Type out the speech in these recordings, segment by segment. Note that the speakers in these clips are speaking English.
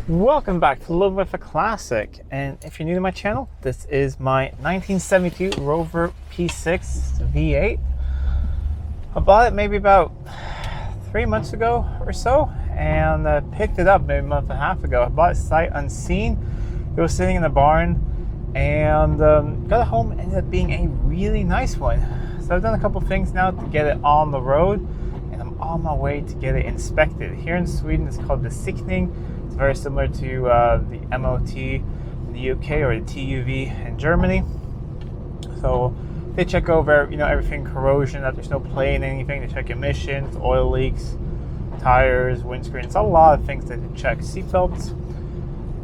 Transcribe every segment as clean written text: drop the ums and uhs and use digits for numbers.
Welcome back to Living with a Classic, and if you're new to my channel, this is my 1972 Rover P6 V8. I bought it maybe about 3 months ago or so, and picked it up maybe a month and a half ago. I bought it sight unseen. It was sitting in the barn, and got it home. Ended up being a really nice one. So I've done a couple things now to get it on the road, and I'm on my way to get it inspected. Here in Sweden, it's called besiktning. It's very similar to the MOT in the UK or the TUV in Germany. So they check over, everything, corrosion, that there's no play in anything. They check emissions, oil leaks, tires, windscreen. It's a lot of things that they check. Seatbelts.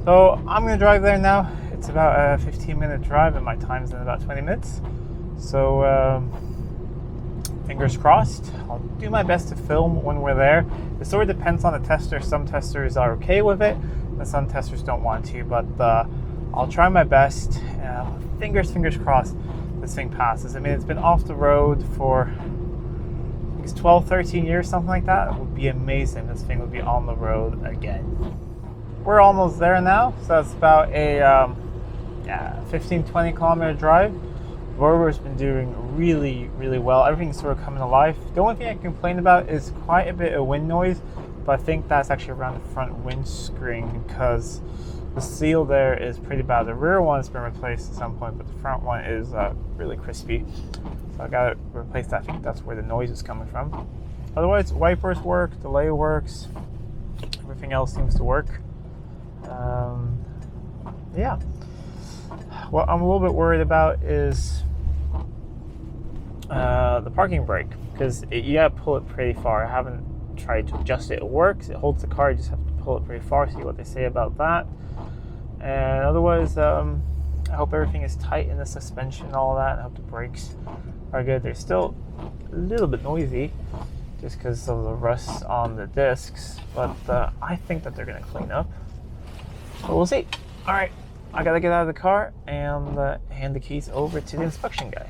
So I'm gonna drive there now. It's about a 15-minute drive, and my time's in about 20 minutes. So fingers crossed. I'll do my best to film when we're there. It sort of depends on the tester. Some testers are okay with it, and some testers don't want to. But I'll try my best. Fingers crossed this thing passes. I mean, it's been off the road for I think it's 12, 13 years, something like that. It would be amazing. This thing would be on the road again. We're almost there now. So that's about a 15, 20 kilometer drive. Rover's been doing really well. Everything's sort of coming alive. The only thing I complain about is quite a bit of wind noise, but I think that's actually around the front windscreen because the seal there is pretty bad. The rear one's been replaced at some point, but the front one is really crispy. So I gotta replace that. I think that's where the noise is coming from. Otherwise, wipers work, delay works, everything else seems to work. Yeah. What I'm a little bit worried about is the parking brake, because you gotta pull it pretty far. I haven't tried to adjust it. It works. It holds the car. You just have to pull it pretty far. See what they say about that. And otherwise, I hope everything is tight in the suspension and all that. I hope the brakes are good. They're still a little bit noisy just because of the rust on the discs, but I think that they're gonna clean up. So we'll see. All right. I gotta get out of the car and hand the keys over to the inspection guy.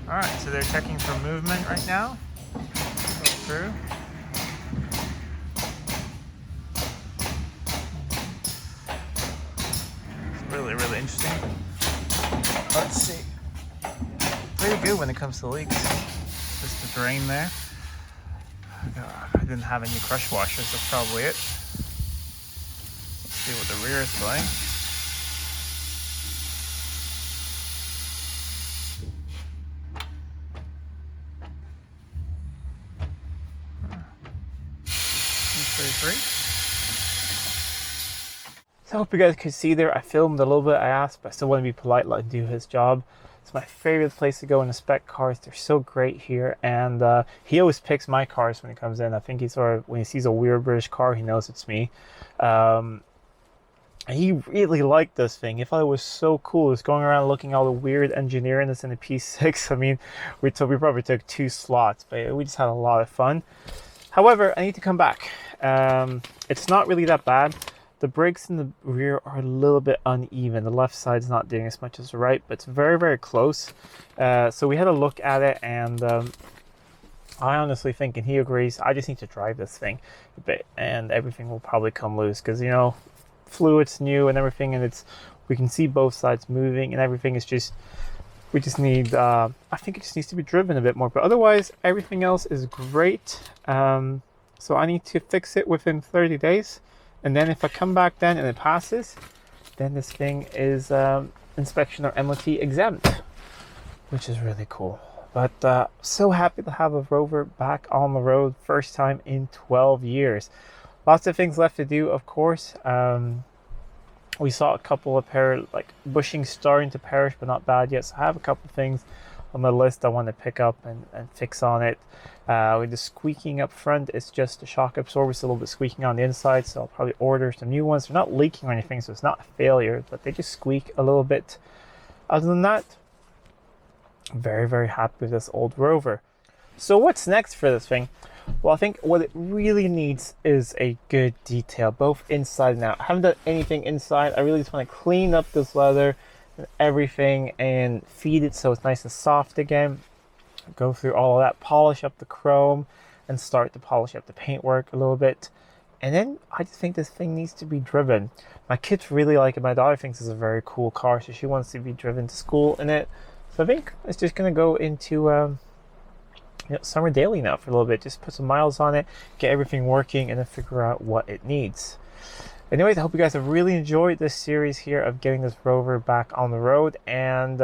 All right, so they're checking for movement right now. Go through. Really interesting. Let's see. Pretty good when it comes to leaks. Just the drain there. I didn't have any crush washers, that's probably it. Let's see what the rear is like. So I hope you guys could see there. I filmed a little bit, I asked, but I still want to be polite, let him do his job. It's my favorite place to go and inspect cars. They're so great here, and he always picks my cars when he comes in. I think when he sees a weird British car, he knows it's me. He really liked this thing. He thought it was so cool. He was going around looking at all the weird engineering that's in the P6. I mean, we probably took 2 slots, but we just had a lot of fun. However, I need to come back. It's not really that bad. The brakes in the rear are a little bit uneven. The left side's not doing as much as the right, but it's very close. So we had a look at it, and I honestly think, and he agrees, I just need to drive this thing a bit, and everything will probably come loose because, fluid's new and everything, and we can see both sides moving and everything. Is just, we just need, I think it just needs to be driven a bit more, but otherwise everything else is great. So I need to fix it within 30 days. And then if I come back then and it passes, then this thing is inspection or MOT exempt, which is really cool. But so happy to have a Rover back on the road, first time in 12 years. Lots of things left to do, of course. We saw a couple of bushings starting to perish, but not bad yet. So I have a couple of things on the list I want to pick up and fix on it. With the squeaking up front, it's just the shock absorber. It's a little bit squeaking on the inside, so I'll probably order some new ones. They're not leaking or anything, so it's not a failure, but they just squeak a little bit. Other than that, I'm very happy with this old Rover. So what's next for this thing? Well, I think what it really needs is a good detail, both inside and out. I haven't done anything inside. I really just want to clean up this leather and everything and feed it so it's nice and soft again. Go through all of that, polish up the chrome, and start to polish up the paintwork a little bit. And then I just think this thing needs to be driven. My kids really like it. My daughter thinks it's a very cool car, so she wants to be driven to school in it. So I think it's just going to go into summer daily now for a little bit. Just put some miles on it, get everything working, and then figure out what it needs. Anyways, I hope you guys have really enjoyed this series here of getting this Rover back on the road. And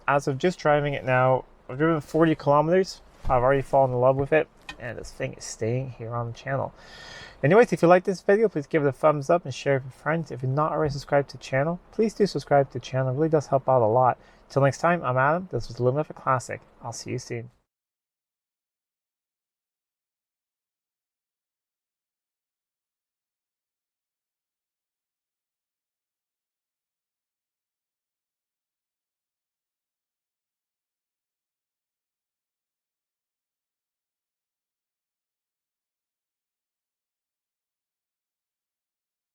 as of just driving it now, I've driven 40 kilometers. I've already fallen in love with it, and this thing is staying here on the channel. Anyways, if you like this video, please give it a thumbs up and share it with friends. If you're not already subscribed to the channel, please do subscribe to the channel. It really does help out a lot. Till next time, I'm Adam. This was Living With a Classic. I'll see you soon.